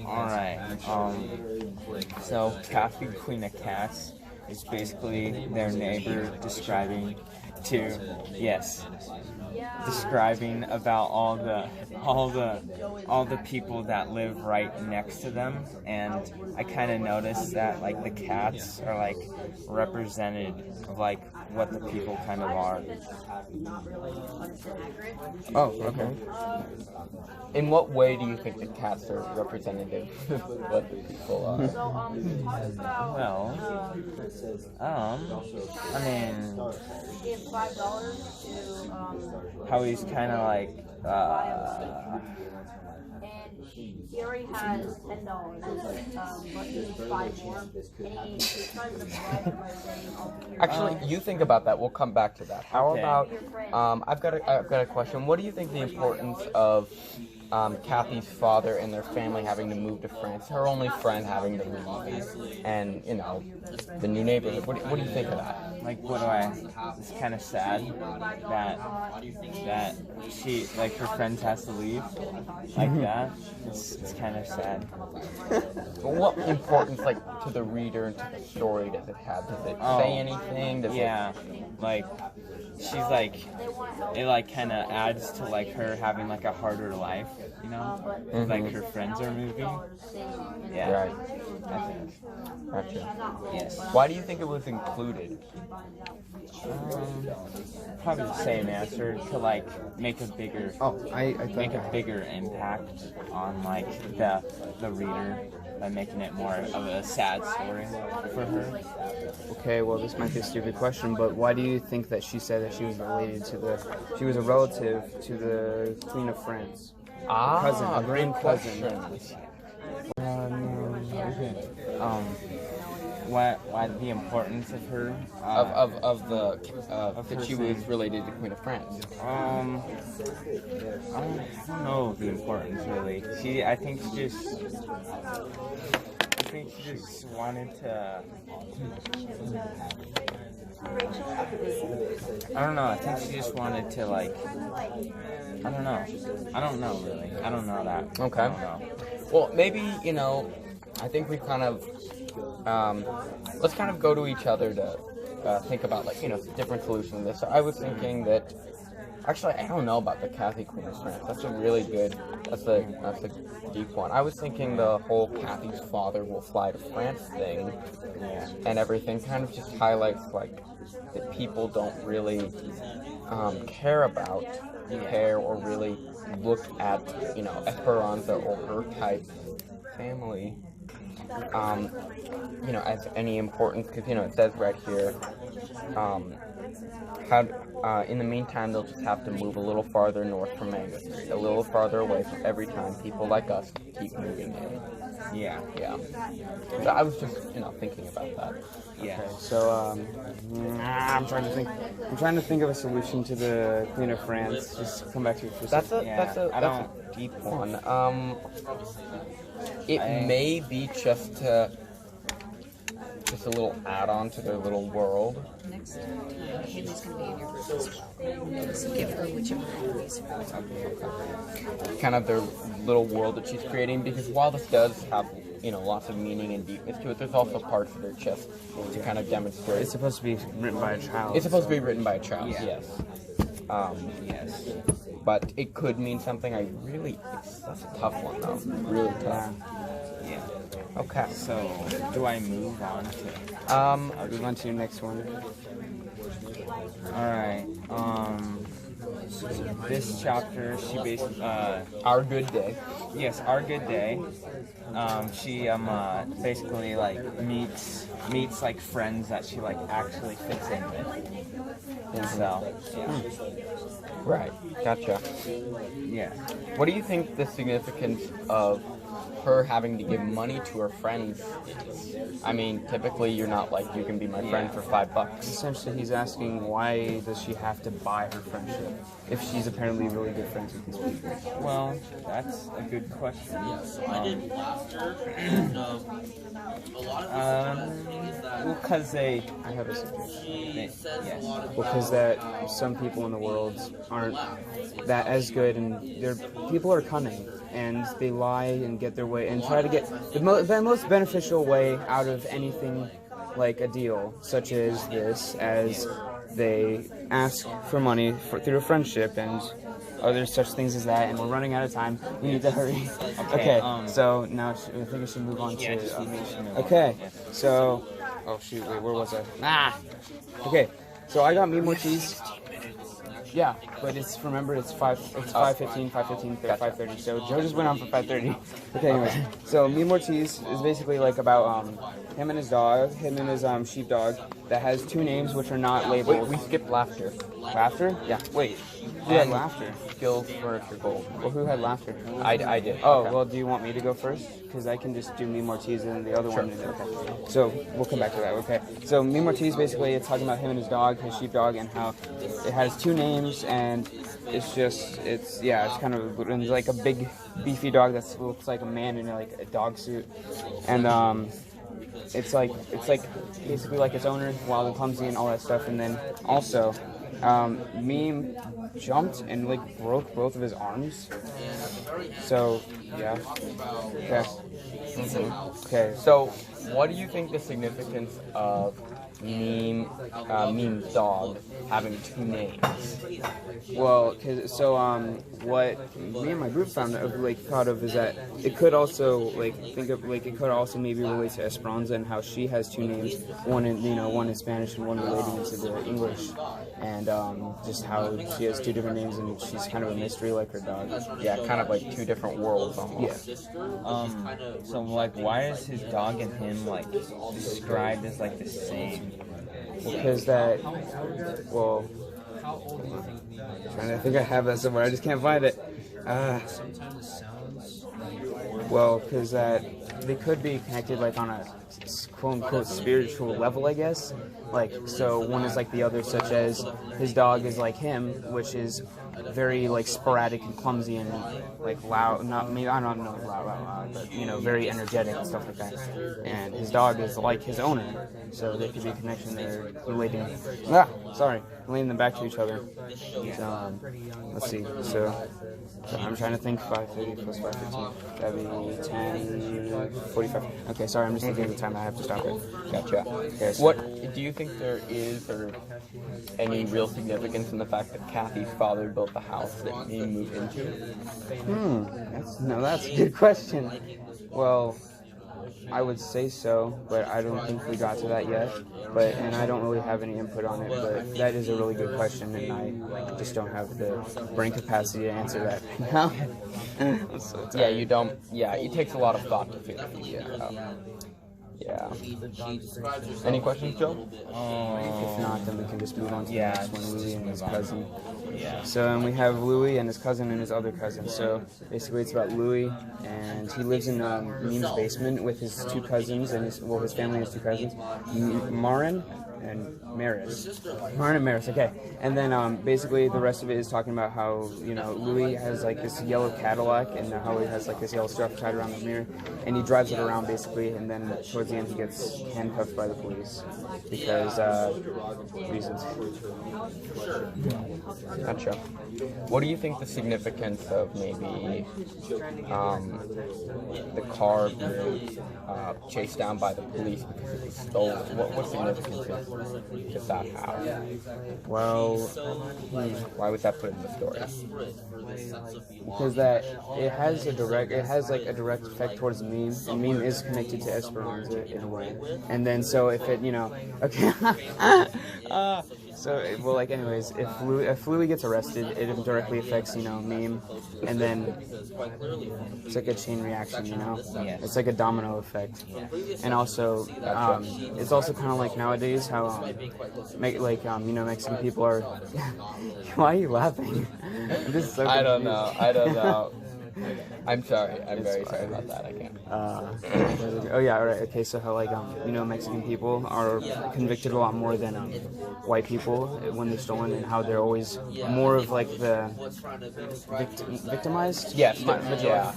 Alright, so Kathy, Queen of Cats, is basically their neighbor describing about all the people that live right next to them, and I kind of noticed that like the cats are like represented of like what the people kind of are. Oh, okay. In what way do you think the cats are representative of what the people are? Well, I mean, how he's kind of like, he already has $10, but he needs 5 more. And he tries to bribe by saying, "I'll be your." Actually, you think about that. We'll come back to that. How Okay. about? I've got a question. What do you think the importance of Kathy's father and their family having to move to France? Her only friend having to leave, and the new neighborhood. What do you think of that? like it's kind of sad that she, like, her friends has to leave like that. It's kind of sad. But what importance, like, to the reader and to the story does it have? Does it say anything? Does like, she's like, it like kind of adds to like her having like a harder life, like her friends are moving. Yeah. Right. I think. Gotcha. Yes. Why do you think it was included? Probably the same answer, to like make a bigger make a bigger impact on like the reader by making it more of a sad story for her. Okay, well, this might be a stupid question, but why do you think that she said that she was she was a relative to the Queen of France? Cousin, a grand cousin. Why the importance of her? That she was related to Queen of France. I don't know the importance really. I think she just wanted to. I don't know. I think she just wanted to like. I don't know really. I don't know that. Okay. I don't know. Well, maybe I think we kind of let's kind of go to each other to think about different solutions to this. So I was thinking that actually I don't know about the Kathy Queen of France. That's a deep one. I was thinking the whole Kathy's father will fly to France thing and everything kind of just highlights like that people don't really care or really look at Esperanza or her type family as any importance, because it says right here in the meantime they'll just have to move a little farther north from Mango Street, a little farther away from every time people like us keep moving in. Yeah. So I was just thinking about that. Yeah. Okay, so I'm trying to think of a solution to the Queen of France. Just come back to it for a second. That's a deep one. It may be just a little add-on to their little world. Next Haley's going to be in your group as well. So give her whichever one is. Kind of their little world that she's creating, because while this does have lots of meaning and deepness to it, there's also parts that are just to kind of demonstrate. It's supposed to be written by a child. It's supposed to be written by a child. Yeah. Yes. Yes. But it could mean something. That's a tough one though. Really tough. Yeah. Okay. So, do I move on to? I'll move on to your next one. All right. This chapter, she basically Our Good Day. Yes, Our Good Day. She basically like meets like friends that she like actually fits in with. And so, Right. Gotcha. yeah. What do you think the significance of her having to give money to her friends is? I mean, typically you're not like, you can be my friend for $5. Essentially, he's asking why does she have to buy her friendship if she's apparently really good friends with these people? Well, that's a good question. Well, because they. I have a suggestion. Yes. Because that some people in the world aren't that as good, and people are cunning. and they lie and get their way and try to get the most beneficial way out of anything like a deal such as this, as they ask for money through a friendship and other such things as that. And we're running out of time. We need to hurry. Okay. So now I think we should move on to. Okay. So, oh shoot! Wait, where was I? Okay. So I got me more cheese. Yeah, but remember it's 5:15, 5:30. So Joe just went on for 5:30. Okay, anyways. So Me More Cheese is basically like about him and his sheepdog that has two names which are not labeled. Wait, we skipped Laughter. Laughter? Yeah. Wait. Who had Laughter? Skills, Furniture, Gold. Well, who had Laughter? I did. Oh, okay. Well, do you want me to go first? Because I can just do Me More Cheese and the other one. Okay. So we'll come back to that. Okay. So Me More Cheese, basically, it's talking about him and his dog, his sheepdog, and how it has two names, and it's kind of like a big, beefy dog that looks like a man in like a dog suit, and it's like basically like its owner, wild and clumsy and all that stuff, and then also. Meme jumped and like broke both of his arms. So yeah. Okay. Mm-hmm. Okay. So, what do you think the significance of Meme's dog having two names? Well, what me and my group thought of is that it could also it could also maybe relate to Esperanza and how she has two names, one in Spanish and one relating into the English, and just how she has two different names and she's kind of a mystery like her dog. Yeah, kind of like two different worlds almost. Yeah. So like, why is his dog and him like described as like the same? Because I think I have that somewhere. I just can't find it. Because they could be connected like on a quote unquote spiritual level, I guess. Like, so one is like the other, such as his dog is like him, which is very like sporadic and clumsy and like loud. I don't know loud, but very energetic and stuff like that. And his dog is like his owner, so there could be a connection there relating. Relating them back to each other. So, let's see. So I'm trying to think. 5:30 plus 5:15. That'd be 10:45. Okay, sorry, I'm just thinking of the time. I have to stop it. Gotcha. Okay, so what do you think there is, or any real significance in the fact that Kathy's father built the house that he moved into? That's a good question. Well, I would say so, but I don't think we got to that yet. And I don't really have any input on it. But that is a really good question, and I just don't have the brain capacity to answer that right now. I'm so tired. Yeah, you don't. Yeah, it takes a lot of thought to figure it out. Yeah. Any questions, Joe? If not, then we can just move on to the next one, Louis and his cousin. Yeah. So, and we have Louis and his cousin and his other cousin. So, basically it's about Louis, and he lives in Meme's basement with his two cousins, and his family has two cousins, Marin and Maris. Marin and Maris, okay. And then basically the rest of it is talking about how, Louis has like this yellow Cadillac, and how he has like this yellow stuff tied around the mirror, and he drives it around basically, and then towards the end he gets handcuffed by the police because reasons. Gotcha. What do you think the significance of maybe the car being chased down by the police because it was stolen? What significance does that have? Well, why would that put in the story? Because it has a direct effect towards Meme, and Meme is connected to Esperanza in a way. And then so if it, okay. Anyways, if Louis gets arrested, it directly affects, Meme, and then it's like a chain reaction, Yeah. It's like a domino effect. And also, it's also kind of like nowadays how, Mexican people are. Why are you laughing? This is so I don't know. I'm sorry. I'm very sorry about that. I can't. Oh yeah, all right. Okay, so how Mexican people are convicted a lot more than white people when they're stolen, and how they're always more of like the victimized. Yes.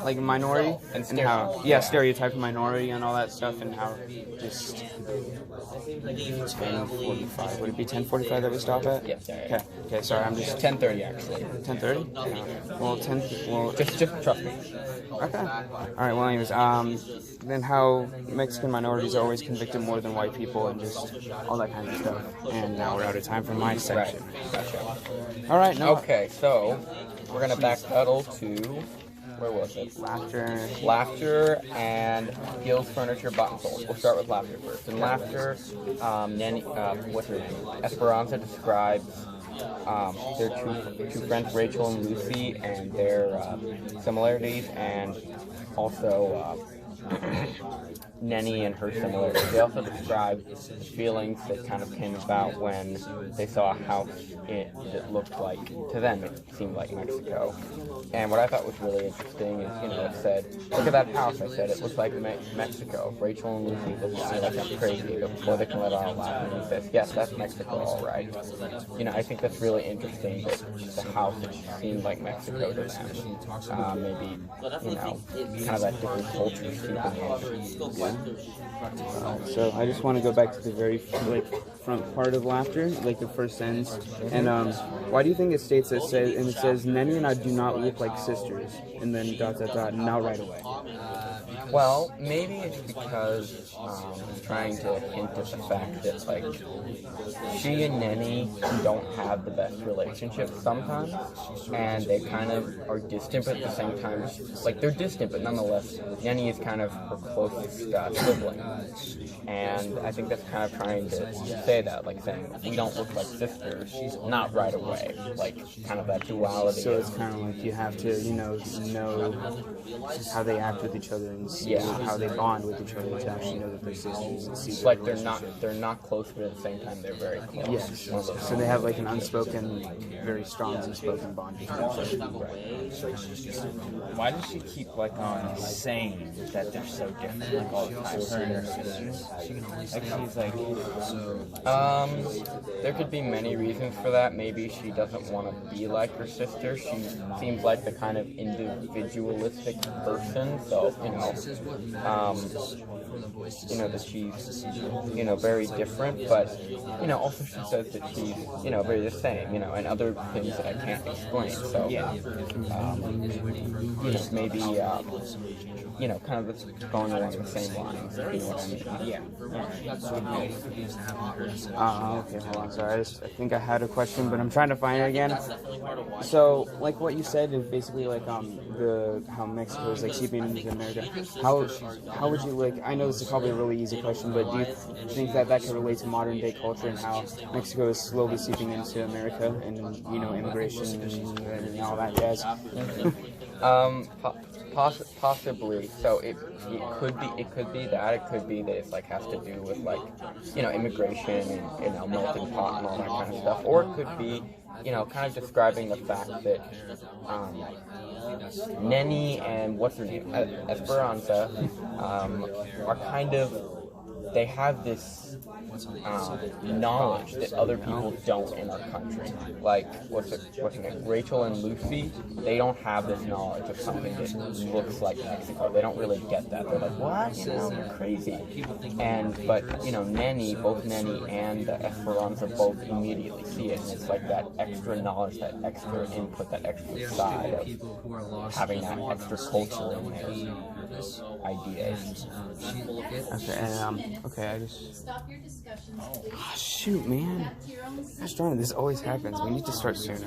Like minority and how stereotyped minority and all that stuff, and how just 10:45. Would it be 10:45 that we stop at? Yes. Yeah. Okay. Sorry, I'm just 10:30 actually. 10:30. Well, 10. Well, just Trust me. Okay. All right. Well, anyways, then how Mexican minorities are always convicted more than white people and just all that kind of stuff. And now we're out of time for my section. Right. Gotcha. All right. No. Okay, so we're gonna backpedal to where was it? Laughter and Gil's Furniture Button Soles. We'll start with laughter first. In laughter, what's her name? Esperanza describes their two friends, Rachel and Lucy, and their similarities, and also Nenny and her similarities. They also describe the feelings that kind of came about when they saw a house that looked like, to them, it seemed like Mexico. And what I thought was really interesting is, it said, look at that house. I said, it looks like Mexico. Rachel and Lucy look at me like I'm crazy, but before they can let out a laugh, and he says, yes, that's Mexico, all right. I think that's really interesting that the house seemed like Mexico to them. Maybe, kind of that different culture seeping in. So I just want to go back to the very front part of laughter, like the first sentence. And why do you think it states it says Nenny and I do not look like sisters, and then ... now right away? Well, maybe it's because I'm trying to hint at the fact that, she and Nenny don't have the best relationship sometimes, and they kind of are distant, but at the same time, they're distant, but nonetheless, Nenny is kind of her closest sibling. And I think that's kind of trying to say that, saying, we don't look like sisters, not right away, kind of that duality. So it's kind of like you have to, know how they act with each other and see how they bond with each other to actually know that they're sisters and see they're not close, but at the same time they're very close. Yes. So they have an unspoken, very strong unspoken bond between each other. Why does she keep on saying that they're so different all the time? Her and her sisters. She's there could be many reasons for that. Maybe she doesn't want to be like her sister. She seems like the kind of individualistic person. So that she's very different. But also she says that she's very the same. And other things that I can't explain. So maybe kind of going along the same lines. You know what I mean? Yeah. Okay, hold on. Sorry, I think I had a question, but I'm trying to find it again. So, what you said is basically how Mexico is seeping into America. How would you I know this is probably a really easy question, but do you think that can relate to modern day culture and how Mexico is slowly seeping into America and immigration and all that jazz? Possibly. So it could be that. It could be that it's has to do with immigration and melting pot and all that kind of stuff. Or it could be kind of describing the fact that Nenny and what's her name, Esperanza, are kind of, they have this knowledge that other people don't in our country. What's her name? Rachel and Lucy, they don't have this knowledge of something that looks like Mexico. They don't really get that. They're like, what? You're crazy. But Nenny, both Nenny and Esperanza both immediately see it, and it's that extra knowledge, that extra input, that extra side of having that extra culture in their ideas. Okay, I just... Oh, shoot, man. Gosh darn it, this always happens. We need to start sooner.